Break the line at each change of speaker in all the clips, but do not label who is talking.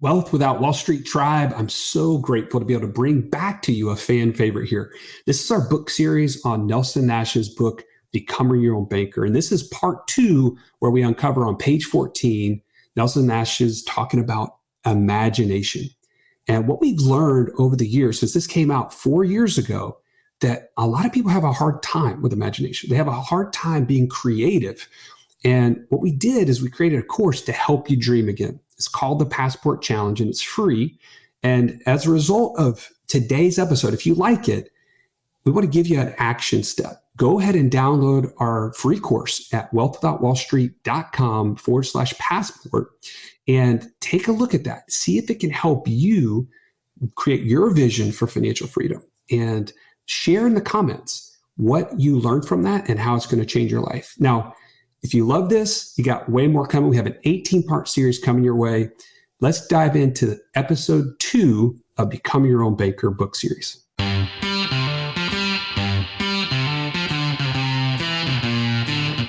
Wealth Without Wall Street Tribe. I'm so grateful to be able to bring back to you a fan favorite here. This is our book series on Nelson Nash's book, Becoming Your Own Banker. And this is part 2, where we uncover on page 14, Nelson Nash is talking about imagination. And what we've learned over the years, since this came out 4 years ago, that a lot of people have a hard time with imagination. They have a hard time being creative. And what we did is we created a course to help you dream again. It's called the Passport Challenge, and it's free. And as a result of today's episode, if you like it, we want to give you an action step. Go ahead and download our free course at wealthwithoutwallstreet.com/passport and take a look at that. See if it can help you create your vision for financial freedom, and share in the comments what you learned from that and how it's going to change your life. Now, if you love this, you got way more coming. We have an 18-part series coming your way. Let's dive into episode 2 of Becoming Your Own Banker book series.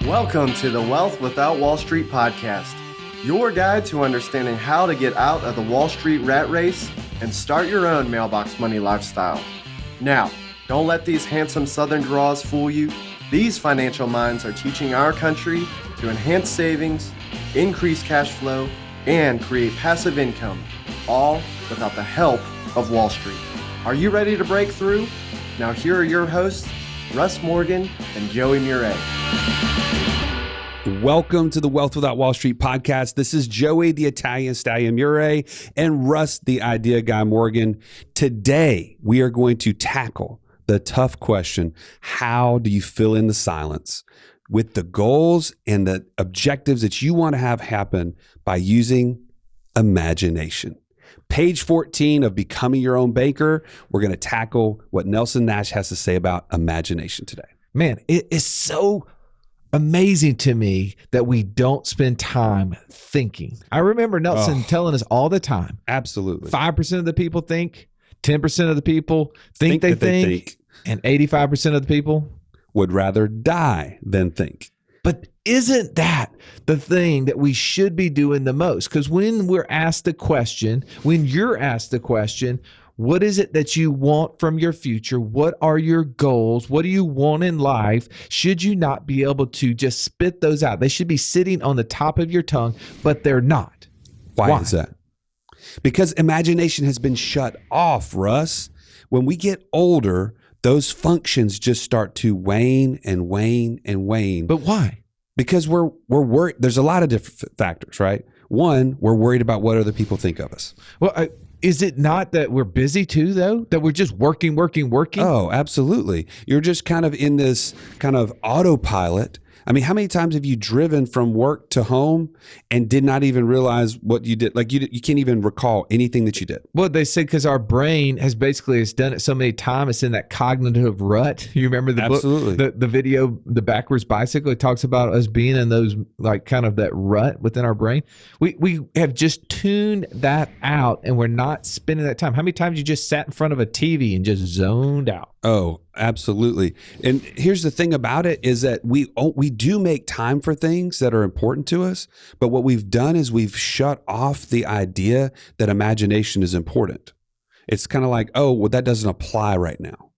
Welcome to the Wealth Without Wall Street podcast, your guide to understanding how to get out of the Wall Street rat race and start your own mailbox money lifestyle. Now, don't let these handsome Southern draws fool you. These financial minds are teaching our country to enhance savings, increase cash flow, and create passive income, all without the help of Wall Street. Are you ready to break through? Now here are your hosts, Russ Morgan and Joey Murray.
Welcome to the Wealth Without Wall Street podcast. This is Joey, the Italian Stallion Murray, and Russ, the Idea Guy Morgan. Today, we are going to tackle the tough question: how do you fill in the silence with the goals and the objectives that you want to have happen by using imagination? Page 14 of Becoming Your Own Banker, we're going to tackle what Nelson Nash has to say about imagination today.
Man, it is so amazing to me that we don't spend time thinking. I remember Nelson telling us all the time.
Absolutely.
5% of the people think, 10% of the people think they think, and 85% of the people
would rather die than think.
But isn't that the thing that we should be doing the most? Because when we're asked the question, when you're asked the question, what is it that you want from your future? What are your goals? What do you want in life? Should you not be able to just spit those out? They should be sitting on the top of your tongue, but they're not.
Why is that? Because imagination has been shut off, Russ. When we get older, those functions just start to wane and wane and wane.
But why?
Because we're worried. There's a lot of different factors, right? One, we're worried about what other people think of us.
Well, is it not that we're busy too, though? That we're just working?
Oh, absolutely. You're just kind of in this kind of autopilot. I mean, how many times have you driven from work to home and did not even realize what you did? Like you can't even recall anything that you did.
Well, they say because our brain has done it so many times, it's in that cognitive rut. You remember the
Absolutely.
book, the video, The Backwards Bicycle? It talks about us being in those, like, kind of that rut within our brain. We have just tuned that out, and we're not spending that time. How many times you just sat in front of a TV and just zoned out?
Oh, absolutely. And here's the thing about it is that we do make time for things that are important to us, but what we've done is we've shut off the idea that imagination is important. It's kind of like, oh, well, that doesn't apply right now.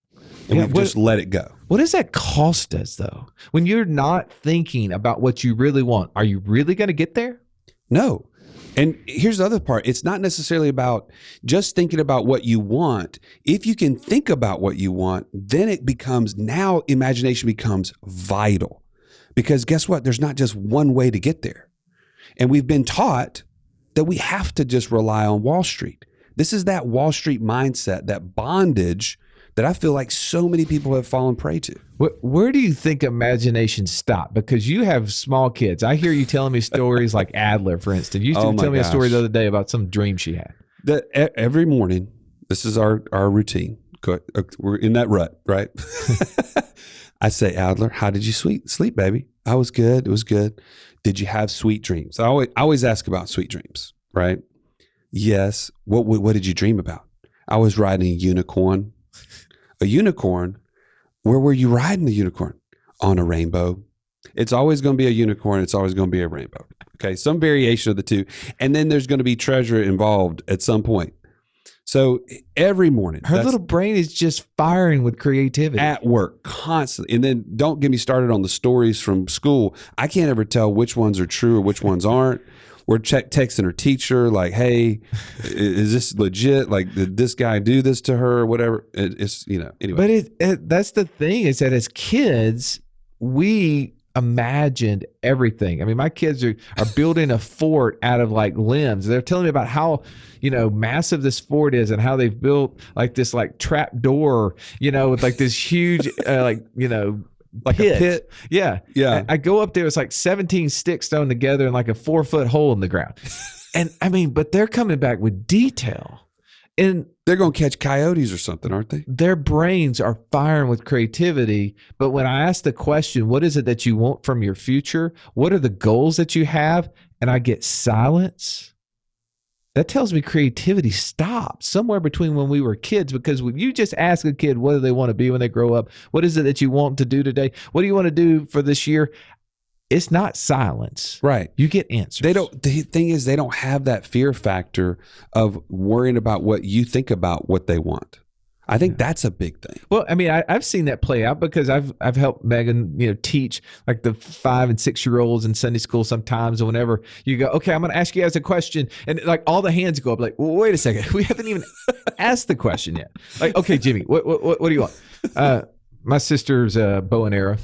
And we've just let it go.
What does that cost us, though? When you're not thinking about what you really want, are you really going to get there?
No. And here's the other part. It's not necessarily about just thinking about what you want. If you can think about what you want, then now imagination becomes vital. Because guess what? There's not just one way to get there. And we've been taught that we have to just rely on Wall Street. This is that Wall Street mindset, that bondage that I feel like so many people have fallen prey to.
Where do you think imagination stopped? Because you have small kids. I hear you telling me stories like Adler, for instance. You used to tell me a story the other day about some dream she had.
Every morning, this is our routine. We're in that rut, right? I say, Adler, how did you sleep, baby? I was good. It was good. Did you have sweet dreams? I always ask about sweet dreams, right? Yes. What did you dream about? I was riding a unicorn. A unicorn? Where were you riding the unicorn? On a rainbow. It's always going to be a unicorn. It's always going to be a rainbow. Okay, some variation of the two. And then there's going to be treasure involved at some point. So every morning,
her little brain is just firing with creativity
at work constantly. And then don't get me started on the stories from school. I can't ever tell which ones are true or which ones aren't. We're texting her teacher like, hey, is this legit? Like, did this guy do this to her or whatever? It's, anyway.
But that's the thing, is that as kids, we imagined everything. I mean, my kids are building a fort out of like limbs. They're telling me about how, massive this fort is and how they've built like this like trap door, with like this huge, like a pit. Yeah. I go up there, it's like 17 sticks thrown together in like a 4-foot hole in the ground. And I mean, but they're coming back with detail. And
they're going to catch coyotes or something, aren't they?
Their brains are firing with creativity. But when I ask the question, what is it that you want from your future? What are the goals that you have? And I get silence. That tells me creativity stopped somewhere between when we were kids, because when you just ask a kid, what do they want to be when they grow up? What is it that you want to do today? What do you want to do for this year? It's not silence.
Right.
You get answers.
The thing is, they don't have that fear factor of worrying about what you think about what they want. I think that's a big thing.
Well, I mean, I've seen that play out because I've helped Megan, teach like the 5 and 6 year olds in Sunday school sometimes. And whenever you go, okay, I'm going to ask you guys a question, and like all the hands go up, like, well, wait a second, we haven't even asked the question yet. Like, okay, Jimmy, what do you want? My sister's bow and arrow.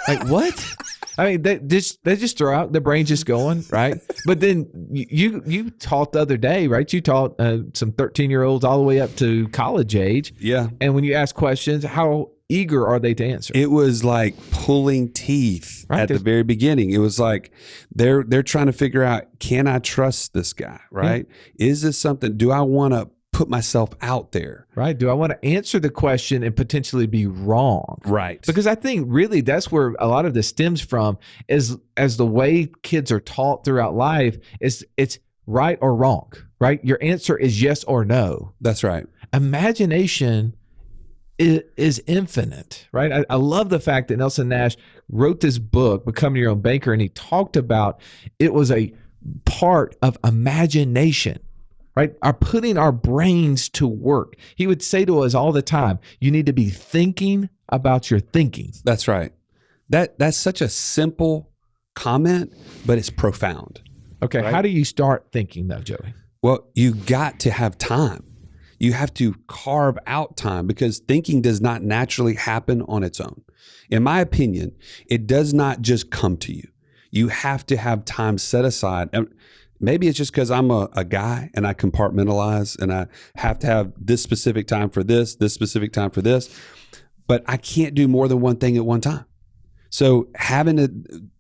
Like, what? I mean, they just throw out, the brain's just going, right? But then you taught the other day, right? You taught some 13-year-olds all the way up to college age.
Yeah.
And when you ask questions, how eager are they to answer?
It was like pulling teeth at the very beginning. It was like they're trying to figure out, can I trust this guy, right? Yeah. Is this something, do I want to put myself out there?
Right. Do I want to answer the question and potentially be wrong?
Right.
Because I think really that's where a lot of this stems from, is as the way kids are taught throughout life, is it's right or wrong, right? Your answer is yes or no.
That's right.
Imagination is infinite, right? I love the fact that Nelson Nash wrote this book, Becoming Your Own Banker, and he talked about it was a part of imagination. Right? Are putting our brains to work. He would say to us all the time, you need to be thinking about your thinking.
That's right. That's such a simple comment, but it's profound.
Okay. Right? How do you start thinking though, Joey?
Well, you got to have time. You have to carve out time, because thinking does not naturally happen on its own. In my opinion, it does not just come to you. You have to have time set aside. Maybe it's just because I'm a guy and I compartmentalize and I have to have this specific time for this specific time for this, but I can't do more than one thing at one time. So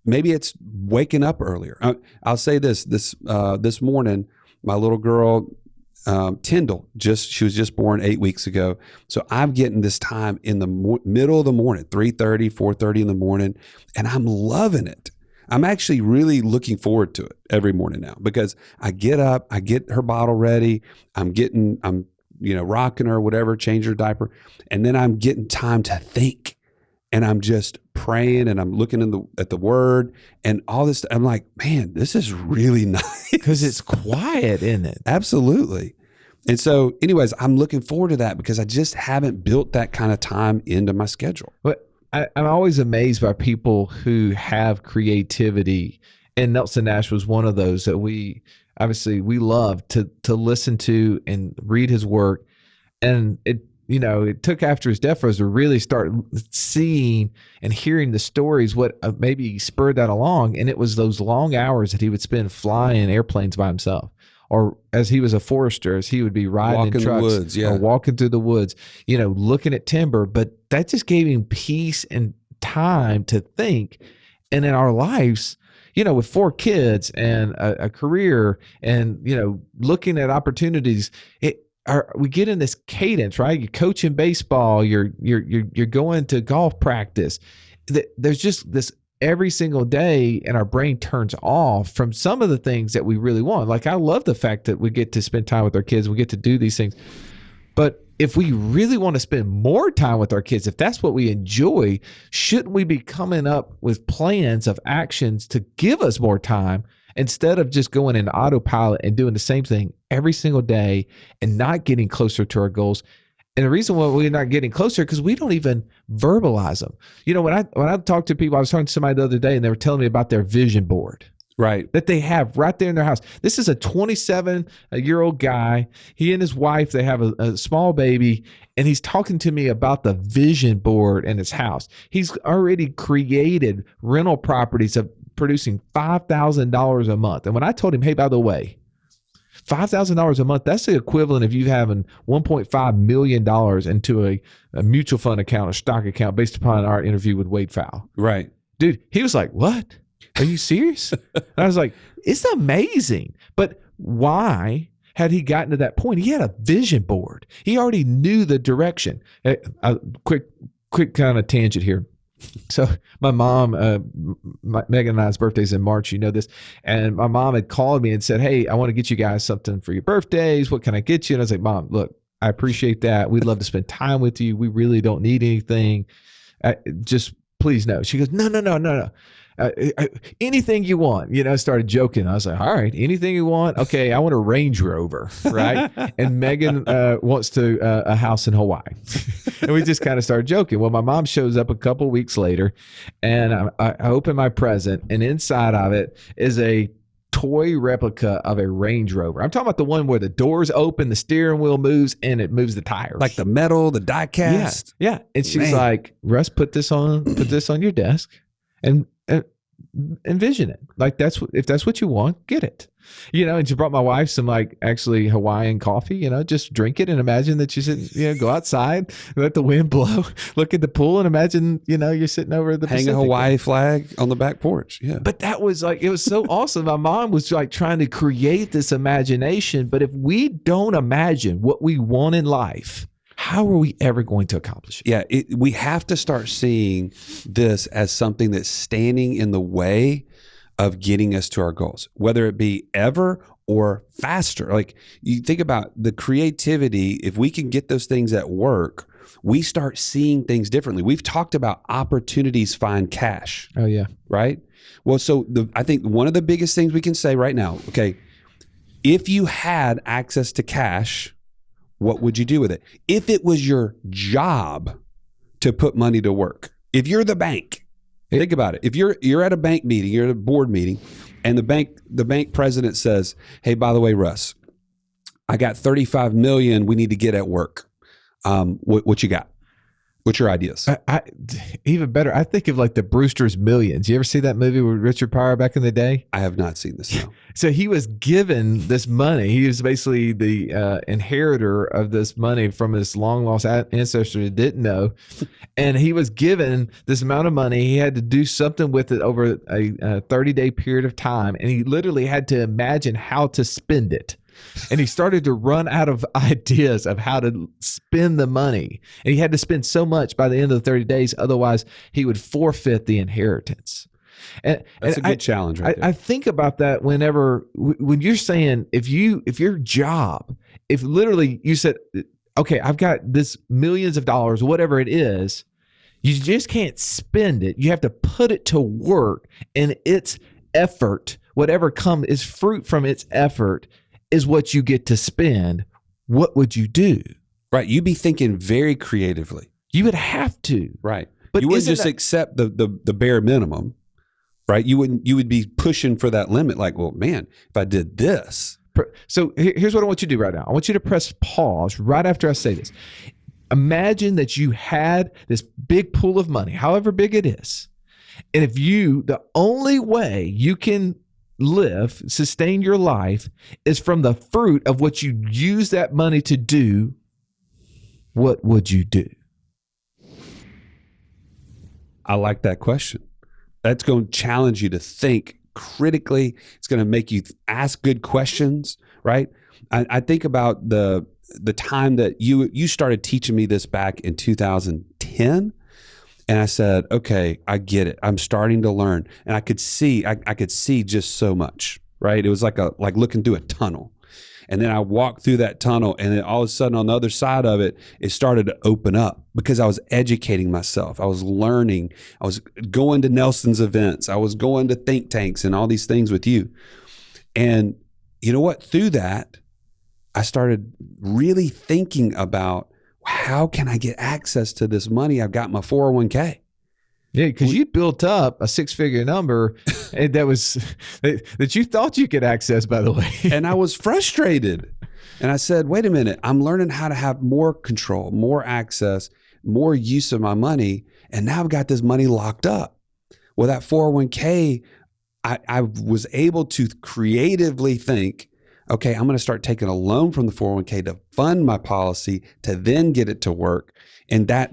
maybe it's waking up earlier. I'll say this morning, my little girl, Tyndall, she was just born 8 weeks ago. So I'm getting this time in the middle of the morning, 3:30, 4:30 in the morning, and I'm loving it. I'm actually really looking forward to it every morning now, because I get up, I get her bottle ready, I'm rocking her, whatever, change her diaper, and then I'm getting time to think, and I'm just praying, and I'm looking at the Word and all this. I'm like, man, this is really nice,
because it's quiet, isn't it?
Absolutely. And so, anyways, I'm looking forward to that, because I just haven't built that kind of time into my schedule.
But I'm always amazed by people who have creativity, and Nelson Nash was one of those that we love to listen to and read his work. And it took after his death for us to really start seeing and hearing the stories, what maybe spurred that along. And it was those long hours that he would spend flying airplanes by himself. Or as he was a forester, as he would be riding in trucks, or walking through the woods, looking at timber. But that just gave him peace and time to think. And in our lives, with 4 kids and a career and, looking at opportunities, we get in this cadence, right? You're coaching baseball, you're going to golf practice. There's just this every single day, and our brain turns off from some of the things that we really want. Like, I love the fact that we get to spend time with our kids, we get to do these things, But if we really want to spend more time with our kids, if that's what we enjoy, shouldn't we be coming up with plans of actions to give us more time instead of just going in autopilot and doing the same thing every single day and not getting closer to our goals? And the reason why we're not getting closer because we don't even verbalize them. You know, when I talk to people, I was talking to somebody the other day and they were telling me about their vision board.
Right.
That they have right there in their house. This is a 27-year-old guy. He and his wife, they have a small baby, and he's talking to me about the vision board in his house. He's already created rental properties of producing $5,000 a month. And when I told him, hey, by the way, $5,000 a month, that's the equivalent of you having $1.5 million into a mutual fund account, a stock account, based upon our interview with Wade Fowle.
Right.
Dude, he was like, what? Are you serious? And I was like, it's amazing. But why had he gotten to that point? He had a vision board. He already knew the direction. Quick kind of tangent here. So my mom, Megan and I's birthday's in March, you know this. And my mom had called me and said, hey, I want to get you guys something for your birthdays. What can I get you? And I was like, Mom, look, I appreciate that. We'd love to spend time with you. We really don't need anything. Just please no. She goes, no. Anything you want, you know. I started joking. I was like, all right, anything you want. Okay, I want a Range Rover, right? And Megan wants a house in Hawaii. And we just kind of started joking. Well, my mom shows up a couple weeks later, and I open my present, and inside of it is a toy replica of a Range Rover. I'm talking about the one where the doors open, the steering wheel moves, and it moves the tires.
Like the metal, the die cast.
Yeah. And she's like, Russ, put this on your desk and envision it. Like if that's what you want, get it. You know, and she brought my wife some actually Hawaiian coffee, you know, just drink it and imagine that you're sitting, you know, go outside, let the wind blow, look at the pool and imagine, you know, you're sitting over the
Hang
Pacific.
a Hawaii flag on the back porch. Yeah.
But that was it was so awesome. My mom was trying to create this imagination. But if we don't imagine what we want in life, how are we ever going to accomplish it?
Yeah, we have to start seeing this as something that's standing in the way of getting us to our goals, whether it be ever or faster. Like you think about the creativity, if we can get those things at work, we start seeing things differently. We've talked about opportunities find cash.
Oh, yeah.
Right? Well, so I think one of the biggest things we can say right now, okay, if you had access to cash, what would you do with it? If it was your job to put money to work, if you're the bank, think about it. If you're at a bank meeting, you're at a board meeting, and the bank president says, "Hey, by the way, Russ, I got $35 million we need to get at work. What you got? What's your ideas?"
Even better, I think of the Brewster's Millions. You ever see that movie with Richard Pryor back in the day?
I have not seen this. No.
So he was given this money. He was basically the inheritor of this money from his long lost ancestor that didn't know. And he was given this amount of money. He had to do something with it over a 30-day period of time. And he literally had to imagine how to spend it. And he started to run out of ideas of how to spend the money. And he had to spend so much by the end of the 30 days. Otherwise, he would forfeit the inheritance. And
that's a good challenge right there.
I think about that when you're saying, if your job, if literally you said, okay, I've got this millions of dollars, whatever it is, you just can't spend it. You have to put it to work, and its effort, whatever is fruit from its effort, is what you get to spend. What would you do?
Right. You'd be thinking very creatively.
You would have to.
Right.
But
you wouldn't just accept the bare minimum. Right. You would be pushing for that limit. Like, well, man, if I did this.
So here's what I want you to do right now. I want you to press pause right after I say this. Imagine that you had this big pool of money, however big it is. And if the only way you can sustain your life is from the fruit of what you use that money to do, what would you do?
I like that question. That's going to challenge you to think critically. It's going to make you ask good questions, right? I think about the time that you started teaching me this back in 2010. And I said, okay, I get it. I'm starting to learn. And I could see just so much, right? It was like looking through a tunnel. And then I walked through that tunnel, and then all of a sudden on the other side of it, it started to open up because I was educating myself. I was learning. I was going to Nelson's events. I was going to think tanks and all these things with you. And you know what? Through that, I started really thinking about, how can I get access to this money I've got in my 401k?
Yeah, because you built up a 6-figure number that you thought you could access, by the way.
And I was frustrated. And I said, wait a minute, I'm learning how to have more control, more access, more use of my money. And now I've got this money locked up. Well, that 401k, I was able to creatively think, okay, I'm going to start taking a loan from the 401k to fund my policy to then get it to work. And that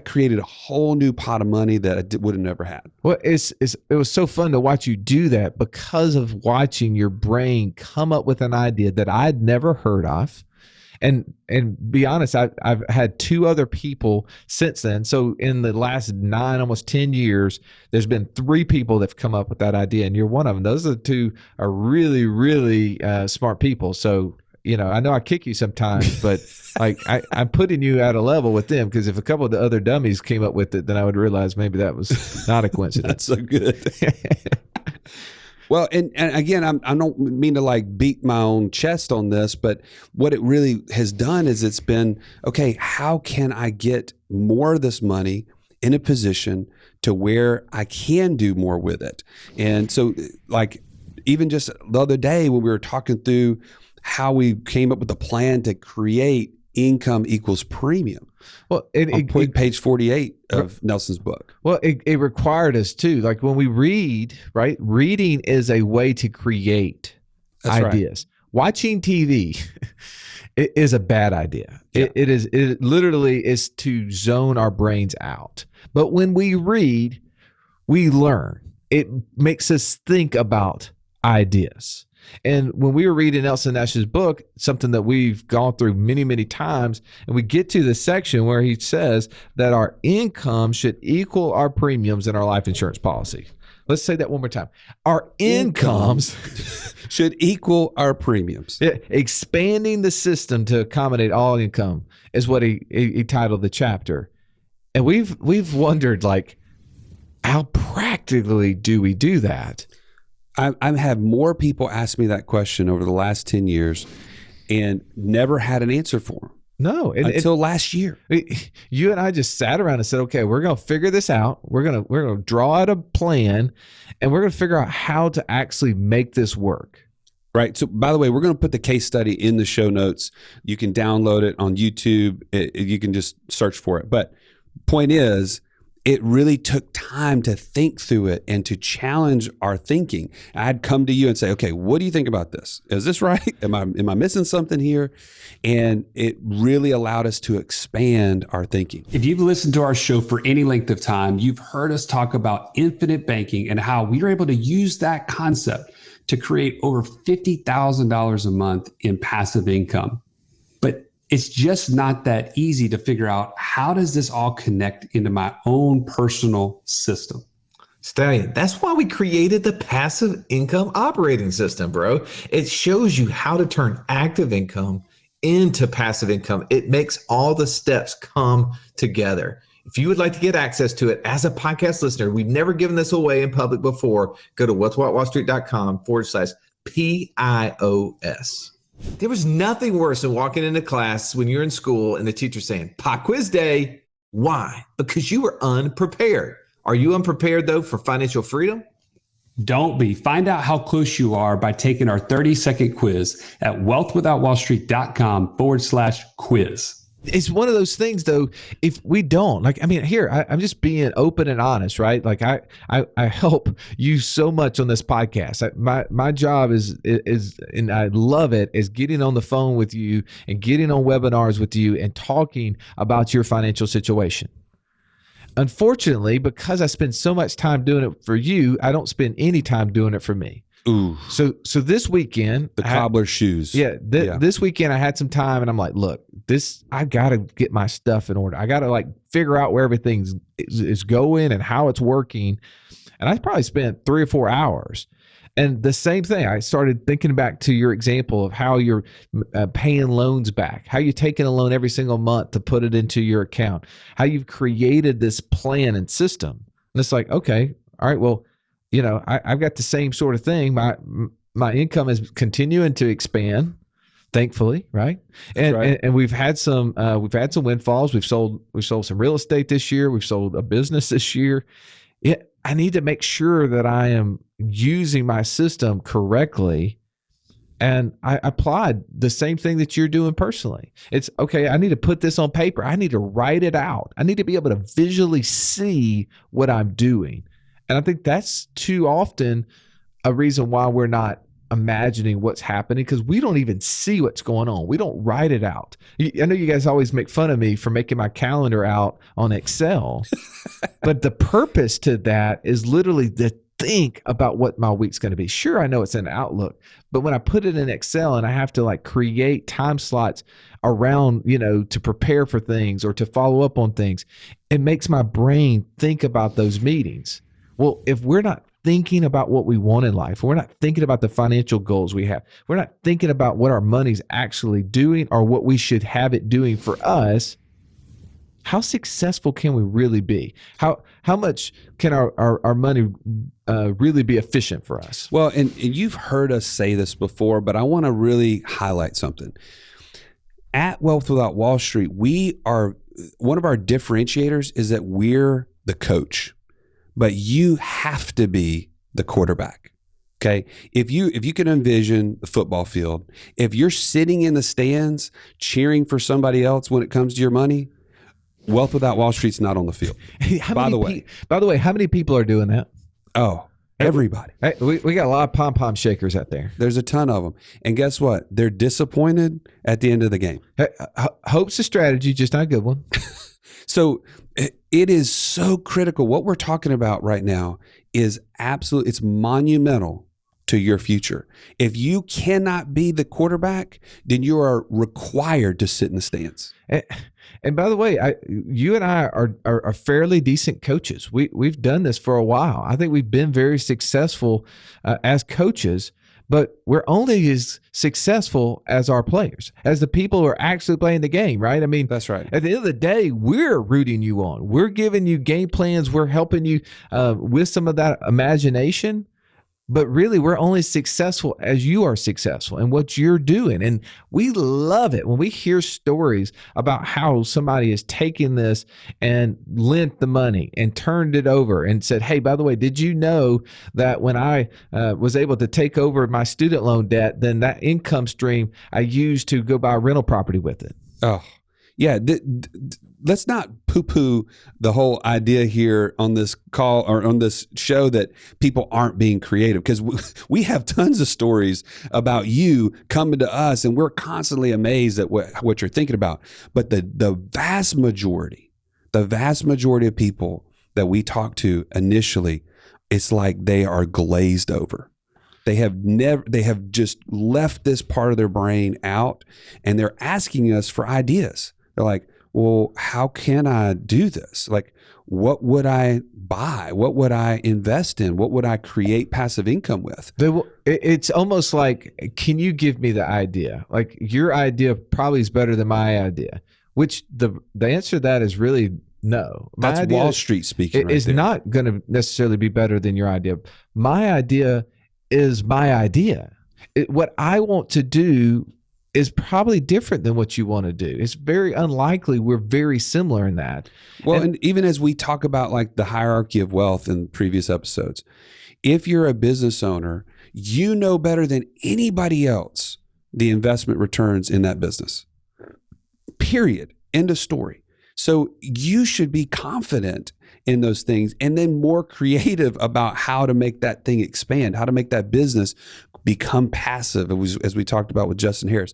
created a whole new pot of money that I would have never had.
Well, it was so fun to watch you do that because of watching your brain come up with an idea that I'd never heard of. And be honest, I've had 2 other people since then. So in the last 9, almost 10 years, there's been 3 people that've come up with that idea, and you're one of them. Those are 2 are really, really smart people. So, I know I kick you sometimes, but like I'm putting you at a level with them, because if a couple of the other dummies came up with it, then I would realize maybe that was not a coincidence.
That's so good. Well, and again, I don't mean to like beat my own chest on this, but what it really has done is it's been, okay, how can I get more of this money in a position to where I can do more with it? And so like even just the other day when we were talking through how we came up with a plan to create income equals premium. Well, page 48 of Nelson's book.
Well, it required us too. Like when we read, right? Reading is a way to create ideas. Right. Watching TV is a bad idea. Yeah. It literally is to zone our brains out. But when we read, we learn. It makes us think about ideas. And when we were reading Nelson Nash's book, something that we've gone through many, many times, and we get to the section where he says that our income should equal our premiums in our life insurance policy. Let's say that one more time. Our incomes
should equal our premiums.
Yeah, expanding the system to accommodate all income is what he titled the chapter. And we've wondered, like, how practically do we do that?
I've had more people ask me that question over the last 10 years and never had an answer for them.
No.
Until last year.
You and I just sat around and said, okay, we're going to figure this out. We're going to draw out a plan, and we're going to figure out how to actually make this work.
Right. So, by the way, we're going to put the case study in the show notes. You can download it on YouTube. You can just search for it. But point is, it really took time to think through it and to challenge our thinking. I'd come to you and say, okay, what do you think about this? Is this right? Am I missing something here? And it really allowed us to expand our thinking.
If you've listened to our show for any length of time, you've heard us talk about infinite banking and how we were able to use that concept to create over $50,000 a month in passive income. But it's just not that easy to figure out, how does this all connect into my own personal system?
Stallion, that's why we created the passive income operating system, bro. It shows you how to turn active income into passive income. It makes all the steps come together. If you would like to get access to it as a podcast listener, we've never given this away in public before. Go to what'swhatwallstreet.com/PIOS. There was nothing worse than walking into class when you're in school and the teacher saying, pop quiz day. Why? Because you were unprepared. Are you unprepared, though, for financial freedom?
Don't be. Find out how close you are by taking our 30-second quiz at wealthwithoutwallstreet.com/quiz.
It's one of those things, though, if we don't, like, I mean, here, I'm just being open and honest, right? Like I help you so much on this podcast. My job is, and I love it, is getting on the phone with you and getting on webinars with you and talking about your financial situation. Unfortunately, because I spend so much time doing it for you, I don't spend any time doing it for me.
Ooh.
So this weekend,
the cobbler's shoes.
Yeah, this weekend I had some time, and I'm like, look, I got to get my stuff in order. I got to like figure out where everything is going and how it's working. And I probably spent 3 or 4 hours. And the same thing, I started thinking back to your example of how you're paying loans back, how you're taking a loan every single month to put it into your account, how you've created this plan and system. And it's like, okay, all right, well, I've got the same sort of thing. My income is continuing to expand, thankfully, right? And
right.
and we've had some windfalls. We've sold some real estate this year. We've sold a business this year. I need to make sure that I am using my system correctly. And I applied the same thing that you're doing personally. It's okay, I need to put this on paper. I need to write it out. I need to be able to visually see what I'm doing. And I think that's too often a reason why we're not imagining what's happening, because we don't even see what's going on. We don't write it out. I know you guys always make fun of me for making my calendar out on Excel, but the purpose to that is literally to think about what my week's going to be. Sure, I know it's in Outlook, but when I put it in Excel and I have to like create time slots around, to prepare for things or to follow up on things, it makes my brain think about those meetings. Well, if we're not thinking about what we want in life, we're not thinking about the financial goals we have, we're not thinking about what our money's actually doing or what we should have it doing for us, how successful can we really be? How much can our money really be efficient for us?
Well, and you've heard us say this before, but I want to really highlight something. At Wealth Without Wall Street, one of our differentiators is that we're the coach, but you have to be the quarterback. Okay. If you can envision the football field, if you're sitting in the stands cheering for somebody else when it comes to your money, Wealth Without Wall Street's not on the field. By the way,
how many people are doing that?
Oh, everybody.
Hey, we got a lot of pom-pom shakers out there.
There's a ton of them. And guess what? They're disappointed at the end of the game.
Hey, hope's a strategy, just not a good one.
So it is so critical. What we're talking about right now is it's monumental to your future. If you cannot be the quarterback, then you are required to sit in the stands.
And by the way, you and I are fairly decent coaches. We've done this for a while. I think we've been very successful as coaches, but we're only as successful as our players, as the people who are actually playing the game, right? I mean,
that's right.
At the end of the day, we're rooting you on. We're giving you game plans. We're helping you with some of that imagination. But really, we're only successful as you are successful in what you're doing. And we love it when we hear stories about how somebody has taken this and lent the money and turned it over and said, hey, by the way, did you know that when I was able to take over my student loan debt, then that income stream I used to go buy a rental property with it?
Oh, yeah. Let's not poo-poo the whole idea here on this call or on this show that people aren't being creative, because we have tons of stories about you coming to us and we're constantly amazed at what you're thinking about. But the vast majority of people that we talk to initially, it's like they are glazed over. They have just left this part of their brain out, and they're asking us for ideas. They're like, well, how can I do this? Like, what would I buy? What would I invest in? What would I create passive income with?
It's almost like, can you give me the idea? Like, your idea probably is better than my idea, which the answer to that is really no.
That's Wall Street speaking.
It's not going to necessarily be better than your idea. My idea is my idea. What I want to do is probably different than what you want to do. It's very unlikely we're very similar in that.
Well, and even as we talk about like the hierarchy of wealth in previous episodes, if you're a business owner, you know better than anybody else the investment returns in that business. Period. End of story. So you should be confident in those things and then more creative about how to make that thing expand, how to make that business become passive, as we talked about with Justin Harris.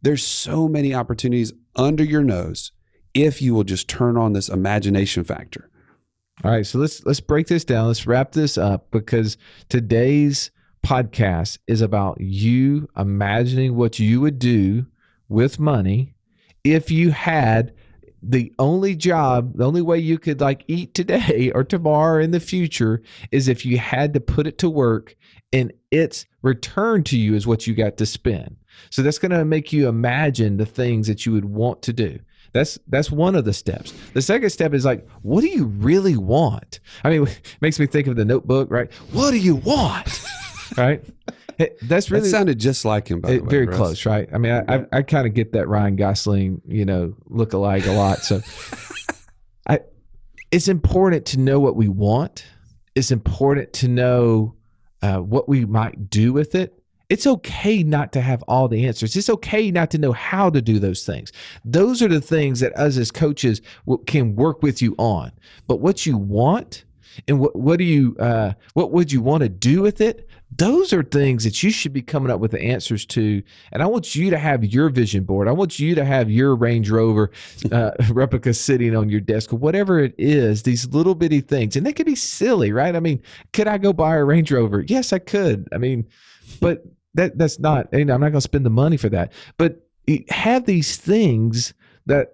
There's so many opportunities under your nose if you will just turn on this imagination factor.
All right, so let's break this down. Let's wrap this up, because today's podcast is about you imagining what you would do with money if you had the only way you could like eat today or tomorrow or in the future is if you had to put it to work, and its return to you is what you got to spend. So that's going to make you imagine the things that you would want to do. That's one of the steps. The second step is like, what do you really want? I mean, it makes me think of the Notebook, right? What do you want? Right? That's really,
that sounded just like him, by the way.
Very
Russ.
close, right? I mean, I kind of get that Ryan Gosling, look-alike a lot. So it's important to know what we want. It's important to know what we might do with it. It's okay not to have all the answers. It's okay not to know how to do those things. Those are the things that us as coaches can work with you on. But what you want and what would you want to do with it? Those are things that you should be coming up with the answers to. And I want you to have your vision board. I want you to have your Range Rover replica sitting on your desk, or whatever it is, these little bitty things. And they could be silly, right? I mean, could I go buy a Range Rover? Yes, I could. I mean, but that's not, I'm not going to spend the money for that. But have these things that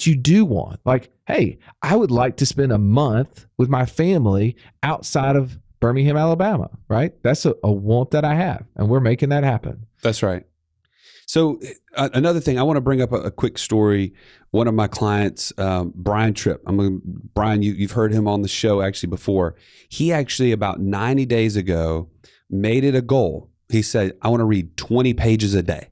you do want. Like, hey, I would like to spend a month with my family outside of Birmingham, Alabama, right? That's a want that I have, and we're making that happen.
That's right. So another thing, I want to bring up a quick story. One of my clients, Brian Tripp. Brian, you've heard him on the show actually before. He actually about 90 days ago made it a goal. He said, I want to read 20 pages a day.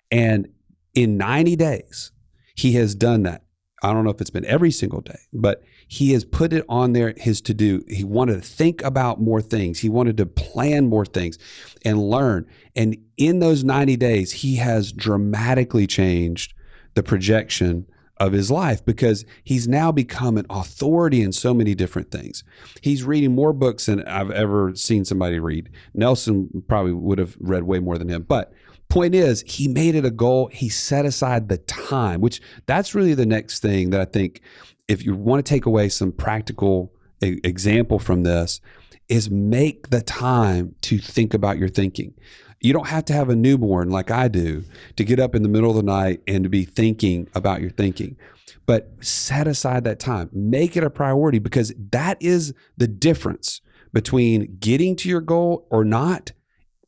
And in 90 days, he has done that. I don't know if it's been every single day, but he has put it on there, his to-do. He wanted to think about more things. He wanted to plan more things and learn. And in those 90 days, he has dramatically changed the projection of his life, because he's now become an authority in so many different things. He's reading more books than I've ever seen somebody read. Nelson probably would have read way more than him. But point is, he made it a goal. He set aside the time, which that's really the next thing that I think, if you want to take away some practical example from this, is make the time to think about your thinking. You don't have to have a newborn like I do to get up in the middle of the night and to be thinking about your thinking. But set aside that time. Make it a priority, because that is the difference between getting to your goal or not.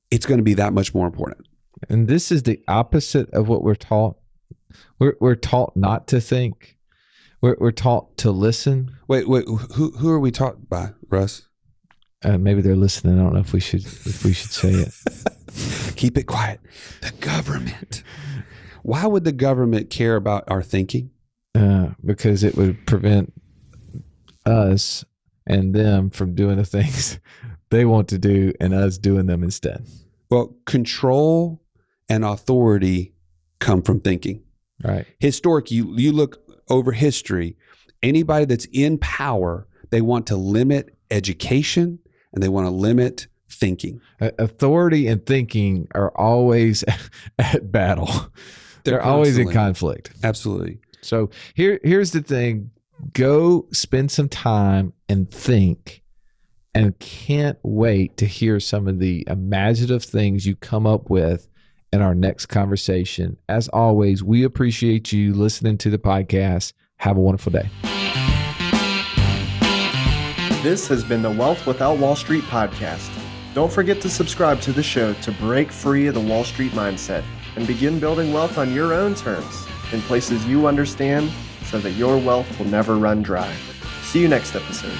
It's going to be that much more important.
And this is the opposite of what we're taught. We're taught not to think. We're taught to listen.
Wait, who are we taught by, Russ?
Maybe they're listening. I don't know if we should say it.
Keep it quiet. The government. Why would the government care about our thinking?
Because it would prevent us and them from doing the things they want to do and us doing them instead.
Well, control and authority come from thinking.
Right.
Historic, you look over history, anybody that's in power, they want to limit education and they want to limit thinking.
Authority and thinking are always at battle. They're always in conflict.
Absolutely.
So here's the thing. Go spend some time and think, and can't wait to hear some of the imaginative things you come up with in our next conversation. As always, we appreciate you listening to the podcast. Have a wonderful day.
This has been the Wealth Without Wall Street podcast. Don't forget to subscribe to the show to break free of the Wall Street mindset and begin building wealth on your own terms in places you understand, so that your wealth will never run dry. See you next episode.